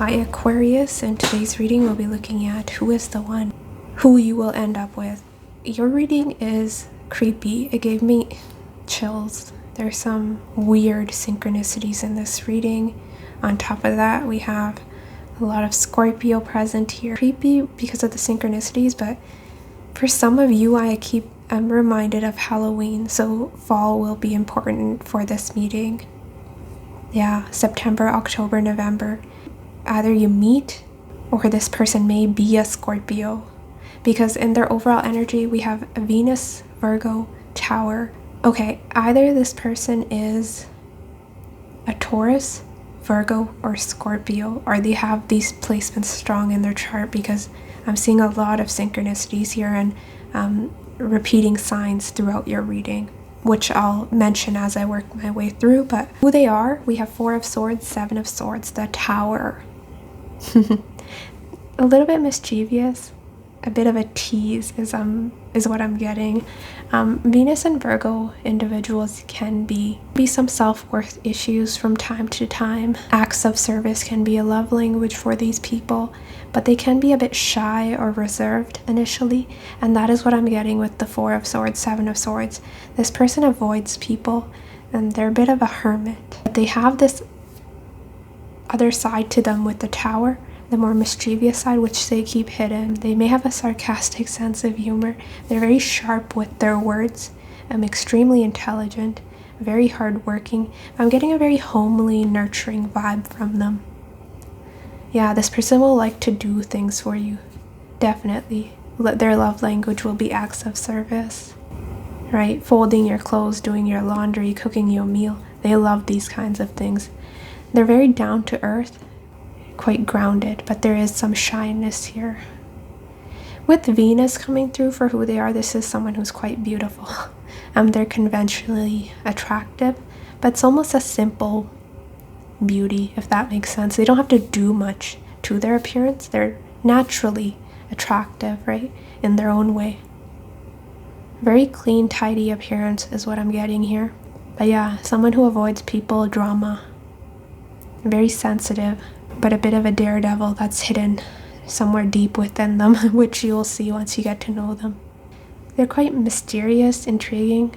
Hi Aquarius, in today's reading we'll be looking at who is the one who you will end up with. Your reading is creepy. It gave me chills. There's some weird synchronicities in this reading. On top of that, we have a lot of Scorpio present here. Creepy because of the synchronicities, but for some of you I'm reminded of Halloween, so fall will be important for this meeting. Yeah, September, October, November. Either you meet or this person may be a Scorpio, because in their overall energy we have Venus, Virgo, Tower. Okay, either this person is a Taurus, Virgo, or Scorpio, or they have these placements strong in their chart, because I'm seeing a lot of synchronicities here and repeating signs throughout your reading, which I'll mention as I work my way through. But who they are, we have 4 of Swords, 7 of Swords, the Tower. A little bit mischievous, a bit of a tease is what I'm getting. Venus and Virgo individuals can be some self-worth issues from time to time. Acts of service can be a love language for these people, but they can be a bit shy or reserved initially, and that is what I'm getting with the 4 of Swords, 7 of Swords. This person avoids people and they're a bit of a hermit. But they have this other side to them with the Tower, the more mischievous side, which they keep hidden. They may have a sarcastic sense of humor. They're very sharp with their words, extremely intelligent, very hardworking. I'm getting a very homely, nurturing vibe from them. Yeah, this person will like to do things for you, definitely. Their love language will be acts of service, right? Folding your clothes, doing your laundry, cooking you a meal. They love these kinds of things. They're very down to earth, quite grounded, but there is some shyness here. With Venus coming through for who they are, this is someone who's quite beautiful. They're conventionally attractive, but it's almost a simple beauty, if that makes sense. They don't have to do much to their appearance. They're naturally attractive, right, in their own way. Very clean, tidy appearance is what I'm getting here. But yeah, someone who avoids people, drama. Very sensitive, but a bit of a daredevil that's hidden somewhere deep within them, which you'll see once you get to know them. They're quite mysterious, intriguing.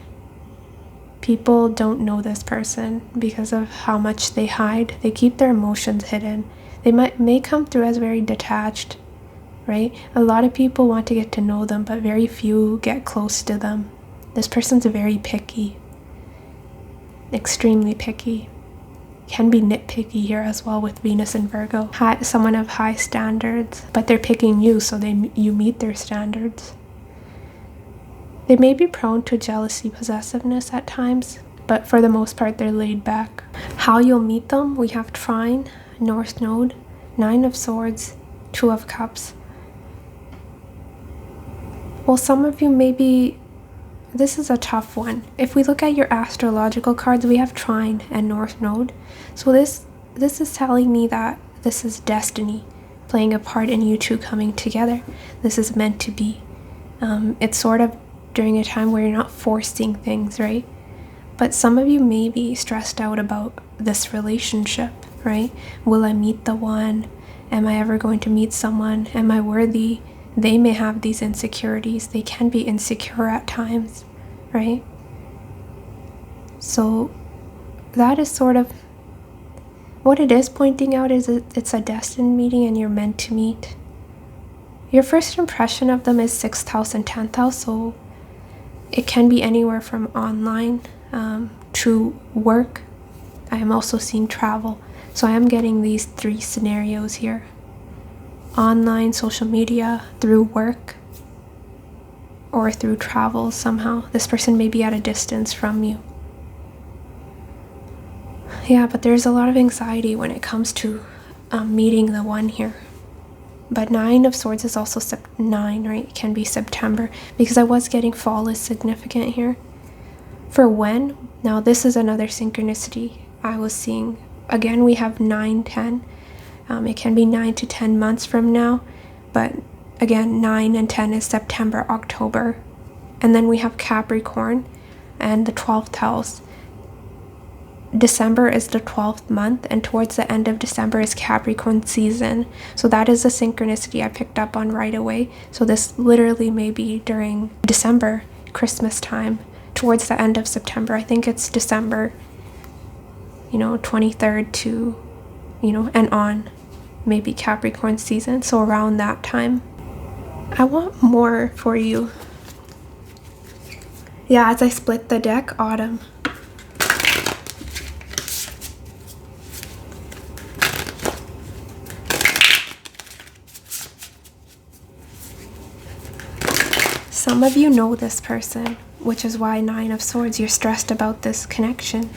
People don't know this person because of how much they hide. They keep their emotions hidden. They may come through as very detached, right? A lot of people want to get to know them, but very few get close to them. This person's very picky, extremely picky. Can be nitpicky here as well with Venus and Virgo. Someone of high standards, but they're picking you, so you meet their standards. They may be prone to jealousy, possessiveness at times, but for the most part they're laid back. How you'll meet them, we have Trine, North Node, 9 of Swords, 2 of Cups. Well, some of you maybe, this is a tough one. If we look at your astrological cards, we have Trine and North Node. So this is telling me that this is destiny playing a part in you two coming together. This is meant to be. It's sort of during a time where you're not forcing things, right? But some of you may be stressed out about this relationship, right? Will I meet the one? Am I ever going to meet someone? Am I worthy? They may have these insecurities. They can be insecure at times, right? So that is sort of what it is pointing out, is it's a destined meeting and you're meant to meet. Your first impression of them is 6th house and 10th house, so it can be anywhere from online to work. I am also seeing travel. So I am getting these 3 scenarios here. Online, social media, through work, or through travel somehow. This person may be at a distance from you. Yeah, but there's a lot of anxiety when it comes to meeting the one here. But 9 of Swords is also 9, right? It can be September, because I was getting fall is significant here. For when, now this is another synchronicity I was seeing. Again, we have 9, 10. It can be 9 to 10 months from now, but again, 9 and 10 is September, October. And then we have Capricorn and the 12th house. December is the 12th month, and towards the end of December is Capricorn season. So that is a synchronicity I picked up on right away. So this literally may be during December, Christmas time, towards the end of September. I think it's December, 23rd to, and on, maybe Capricorn season. So around that time. I want more for you. Yeah, as I split the deck, autumn. Some of you know this person, which is why 9 of Swords, you're stressed about this connection.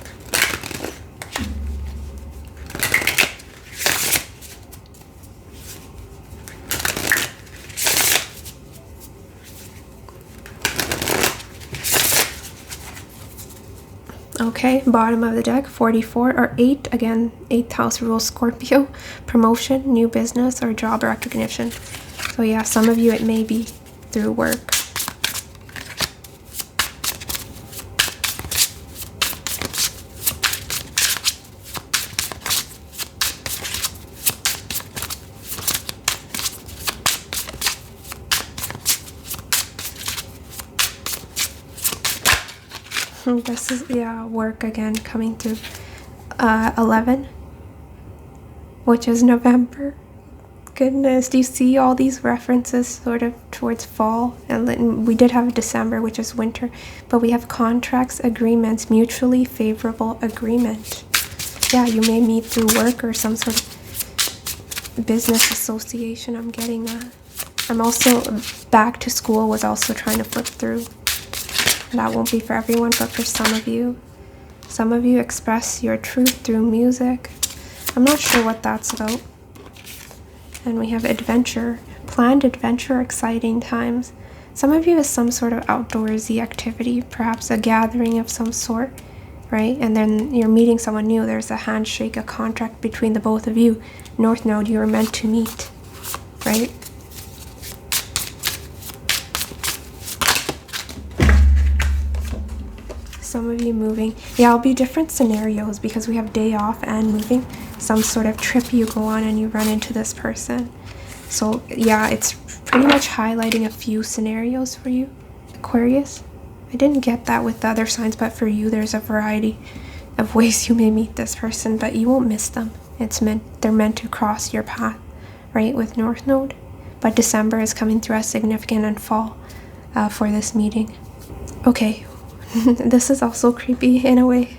Okay, bottom of the deck, 44 or 8. Again, 8th house rules Scorpio. Promotion, new business, or job recognition. So yeah, some of you it may be through work. This is, work again coming through. 11, which is November. Goodness, do you see all these references sort of towards fall? And we did have December, which is winter, but we have contracts, agreements, mutually favorable agreement. Yeah, you may meet through work or some sort of business association. I'm getting that. I'm also back to school was also trying to flip through. That won't be for everyone, but for some of you. Some of you express your truth through music. I'm not sure what that's about. And we have adventure, planned adventure, exciting times. Some of you is some sort of outdoorsy activity, perhaps a gathering of some sort, right? And then you're meeting someone new. There's a handshake, a contract between the both of you. North Node, you were meant to meet, right? Some of you moving. Yeah, it'll be different scenarios because we have day off and moving. Some sort of trip you go on and you run into this person. So yeah, it's pretty much highlighting a few scenarios for you, Aquarius. I didn't get that with the other signs, but for you there's a variety of ways you may meet this person, but you won't miss them. They're meant to cross your path, right, with North Node. But December is coming through as significant and fall for this meeting. Okay. This is also creepy in a way.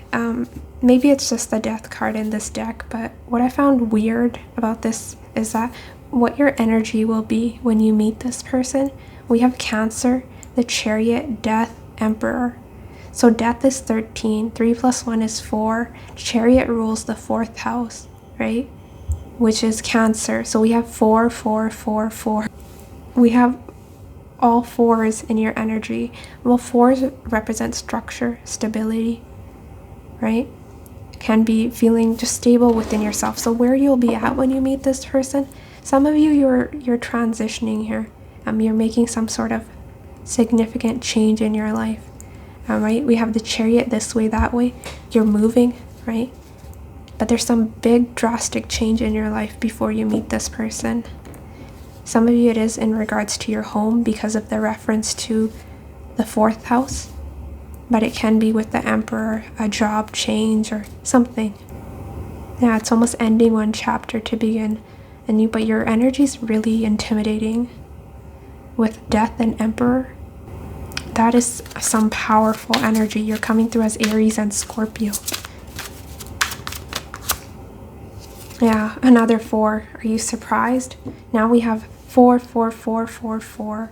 Maybe it's just the death card in this deck, but what I found weird about this is that what your energy will be when you meet this person. We have Cancer, the Chariot, Death, Emperor. So Death is 13, 3 plus 1 is 4. Chariot rules the 4th house, right? Which is Cancer. So we have 4, 4, 4, 4. We have all 4s in your energy. Well, 4s represent structure, stability, right? Can be feeling just stable within yourself. So where you'll be at when you meet this person, some of you, you're transitioning here. You're making some sort of significant change in your life, right? We have the Chariot this way, that way. You're moving, right? But there's some big drastic change in your life before you meet this person. Some of you it is in regards to your home because of the reference to the 4th house, but it can be with the Emperor, a job change or something. Yeah, it's almost ending one chapter to begin a new, but your energy is really intimidating with Death and Emperor. That is some powerful energy. You're coming through as Aries and Scorpio. Yeah, another 4. Are you surprised? Now we have 4, 4, 4, 4, 4.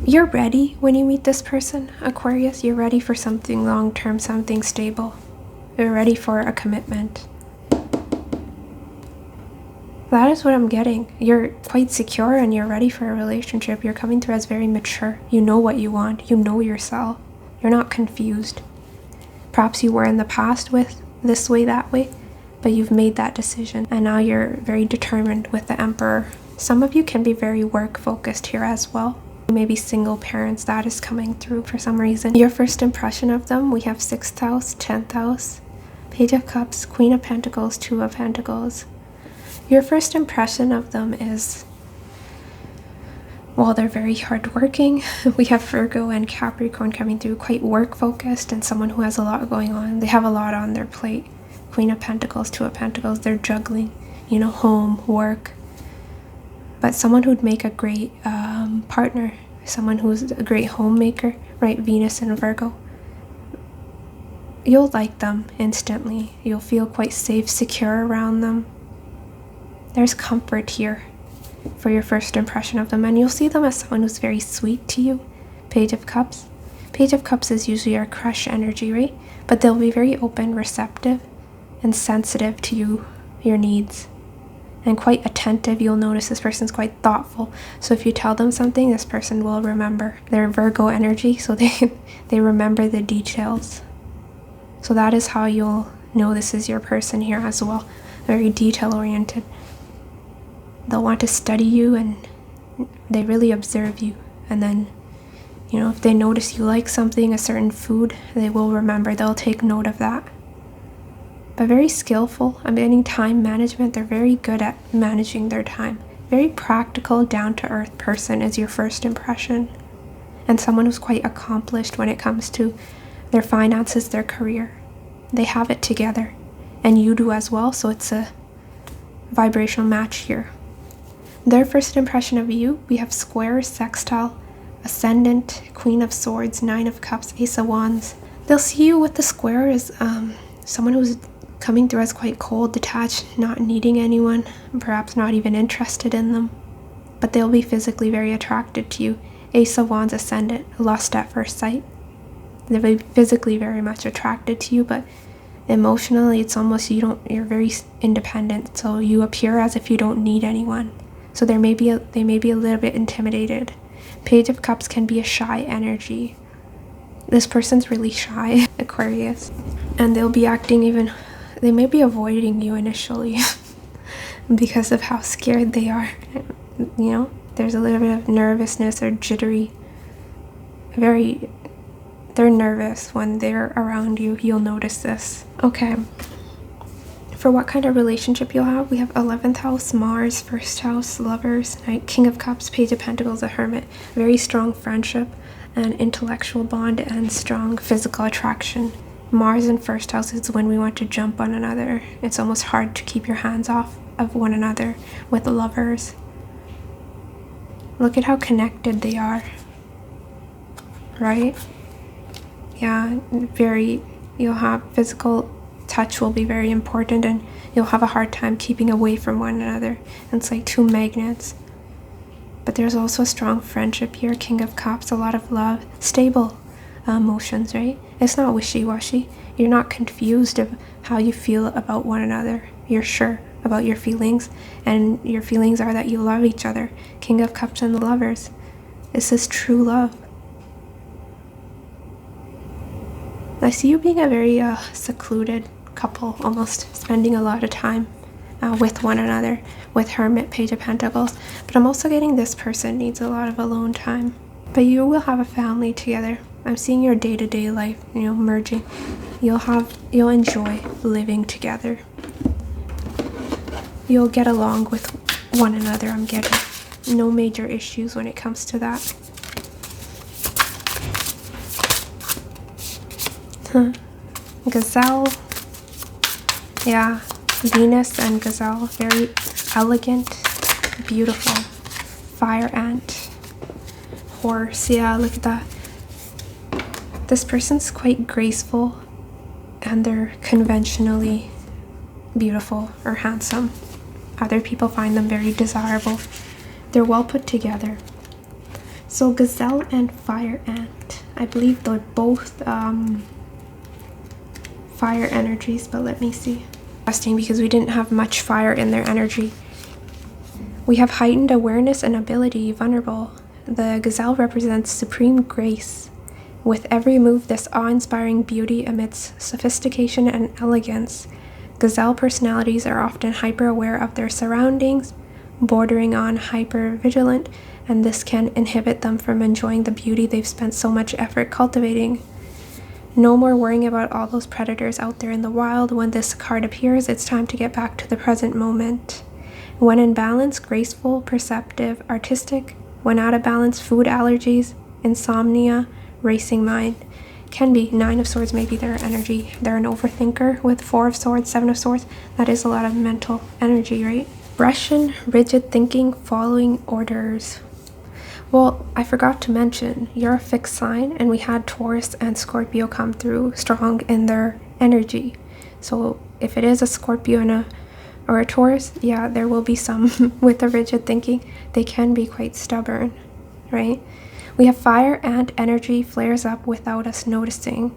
You're ready when you meet this person, Aquarius. You're ready for something long-term, something stable. You're ready for a commitment. That is what I'm getting. You're quite secure and you're ready for a relationship. You're coming through as very mature. You know what you want. You know yourself. You're not confused. Perhaps you were in the past with this way, that way, but you've made that decision. And now you're very determined with the Emperor. Some of you can be very work-focused here as well. Maybe single parents, that is coming through for some reason. Your first impression of them, we have 6th house, 10th house, Page of Cups, Queen of Pentacles, 2 of Pentacles. Your first impression of them is, well, they're very hardworking. We have Virgo and Capricorn coming through, quite work focused and someone who has a lot going on. They have a lot on their plate. Queen of Pentacles, 2 of Pentacles, they're juggling, home, work. But someone who'd make a great partner, someone who's a great homemaker, right? Venus and Virgo. You'll like them instantly. You'll feel quite safe, secure around them. There's comfort here for your first impression of them, and you'll see them as someone who's very sweet to you. Page of Cups. Page of Cups is usually our crush energy, right? But they'll be very open, receptive, and sensitive to you, your needs. And quite attentive. You'll notice this person's quite thoughtful. So if you tell them something, this person will remember. They're Virgo energy, so they remember the details. So that is how you'll know this is your person here as well. Very detail oriented. They'll want to study you and they really observe you. And then, if they notice you like something, a certain food, they will remember. They'll take note of that. But very skillful. I'm getting time management. They're very good at managing their time. Very practical, down-to-earth person is your first impression. And someone who's quite accomplished when it comes to their finances, their career. They have it together. And you do as well, so it's a vibrational match here. Their first impression of you, we have square, sextile, ascendant, Queen of Swords, 9 of Cups, Ace of Wands. They'll see you with the square as someone who's coming through as quite cold, detached, not needing anyone, perhaps not even interested in them. But they'll be physically very attracted to you. Ace of Wands, ascendant, lust at first sight. They'll be physically very much attracted to you, but emotionally it's almost you're very independent, so you appear as if you don't need anyone. So they may be a little bit intimidated. Page of Cups can be a shy energy. This person's really shy, Aquarius, and they'll be acting they may be avoiding you initially because of how scared they are. There's a little bit of nervousness or jittery. They're nervous when they're around you. You'll notice this. Okay. For what kind of relationship you'll have, we have 11th house, Mars, 1st house, Lovers, King of Cups, Page of Pentacles, a Hermit. Very strong friendship and intellectual bond and strong physical attraction. Mars in 1st house is when we want to jump on another. It's almost hard to keep your hands off of one another with the Lovers. Look at how connected they are. Right? Yeah, you'll have physical touch will be very important, and you'll have a hard time keeping away from one another. And it's like two magnets. But there's also a strong friendship here. King of Cups, a lot of love, stable emotions, right? It's not wishy-washy. You're not confused of how you feel about one another. You're sure about your feelings, and your feelings are that you love each other. King of Cups and the Lovers. This is true love. I see you being a very secluded couple, almost spending a lot of time with one another, with Hermit, Page of Pentacles. But I'm also getting this person needs a lot of alone time. But you will have a family together. I'm seeing your day-to-day life, merging. You'll enjoy living together. You'll get along with one another, I'm getting. No major issues when it comes to that. Gazelle. Yeah, Venus and Gazelle. Very elegant, beautiful. Fire ant. Horse. Yeah, look at that. This person's quite graceful, and they're conventionally beautiful or handsome. Other people find them very desirable. They're well put together. So Gazelle and Fire Ant. I believe they're both fire energies, but let me see. Interesting, because we didn't have much fire in their energy. We have heightened awareness and ability, vulnerable. The Gazelle represents supreme grace. With every move, this awe-inspiring beauty emits sophistication and elegance. Gazelle personalities are often hyper-aware of their surroundings, bordering on hyper-vigilant, and this can inhibit them from enjoying the beauty they've spent so much effort cultivating. No more worrying about all those predators out there in the wild. When this card appears, it's time to get back to the present moment. When in balance, graceful, perceptive, artistic. When out of balance, food allergies, insomnia, racing mind. Can be. 9 of Swords may be their energy. They're an overthinker with 4 of Swords, 7 of Swords. That is a lot of mental energy, right? Russian, rigid thinking, following orders. Well, I forgot to mention, you're a fixed sign, and we had Taurus and Scorpio come through strong in their energy. So if it is a Scorpio or a Taurus, yeah, there will be some with the rigid thinking. They can be quite stubborn, right? We have fire and energy flares up without us noticing.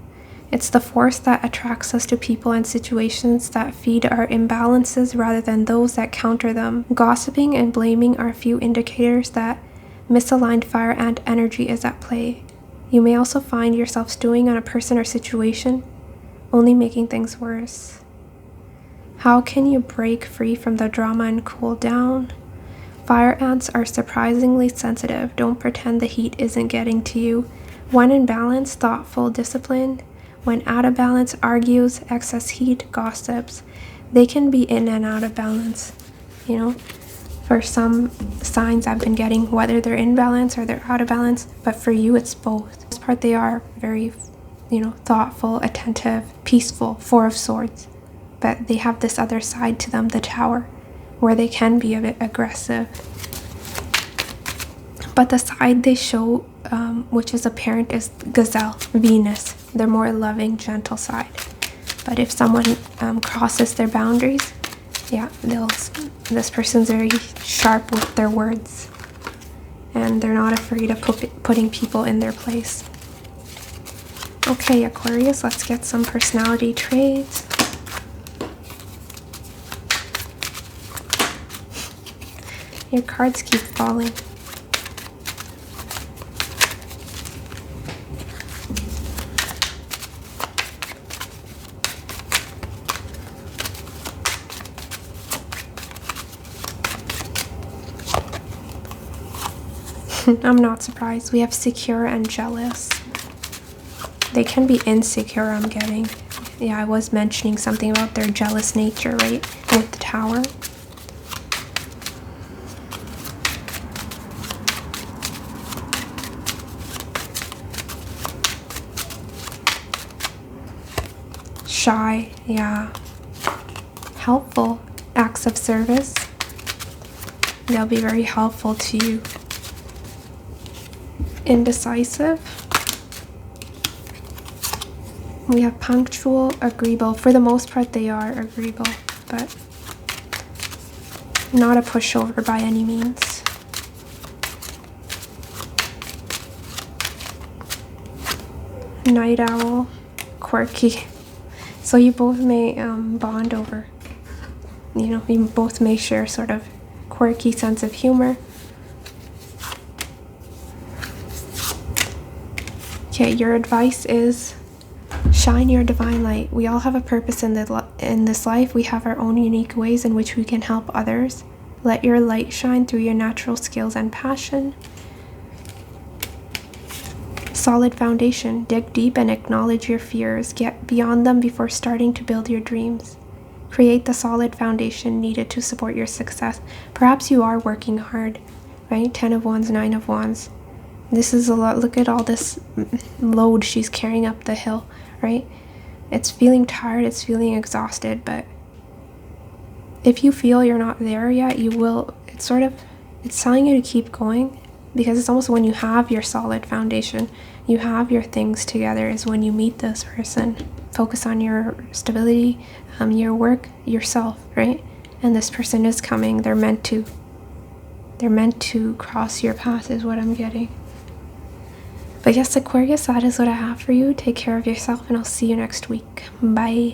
It's the force that attracts us to people and situations that feed our imbalances rather than those that counter them. Gossiping and blaming are few indicators that misaligned fire and energy is at play. You may also find yourself stewing on a person or situation, only making things worse. How can you break free from the drama and cool down? Fire ants are surprisingly sensitive. Don't pretend the heat isn't getting to you. When in balance, thoughtful, disciplined. When out of balance, argues, excess heat, gossips. They can be in and out of balance, you know. For some signs I've been getting, whether they're in balance or they're out of balance, but for you it's both. For the most part, they are very, thoughtful, attentive, peaceful, 4 of Swords. But they have this other side to them, the Tower, where they can be a bit aggressive. But the side they show, which is apparent, is Gazelle, Venus. They're more loving, gentle side. But if someone crosses their boundaries, yeah, this person's very sharp with their words. And they're not afraid of putting people in their place. Okay, Aquarius, let's get some personality traits. Your cards keep falling. I'm not surprised. We have secure and jealous. They can be insecure, I'm getting. Yeah, I was mentioning something about their jealous nature, right? With the Tower. Shy, yeah. Helpful. Acts of service. They'll be very helpful to you. Indecisive. We have punctual, agreeable. For the most part, they are agreeable, but not a pushover by any means. Night owl, quirky. So you both may bond over, you both may share sort of quirky sense of humor. Okay, your advice is shine your divine light. We all have a purpose in this life. We have our own unique ways in which we can help others. Let your light shine through your natural skills and passion. Solid foundation. Dig deep and acknowledge your fears. Get beyond them before starting to build your dreams. Create the solid foundation needed to support your success. Perhaps you are working hard, right? 10 of Wands, 9 of Wands. This is a lot. Look at all this load she's carrying up the hill, right? It's feeling tired, it's feeling exhausted, but if you feel you're not there yet, you will. It's telling you to keep going, because it's almost when you have your solid foundation, you have your things together, is when you meet this person. Focus on your stability, your work, yourself, right? And this person is coming. They're meant to cross your path, is what I'm getting. But yes, Aquarius, that is what I have for you. Take care of yourself, and I'll see you next week. Bye.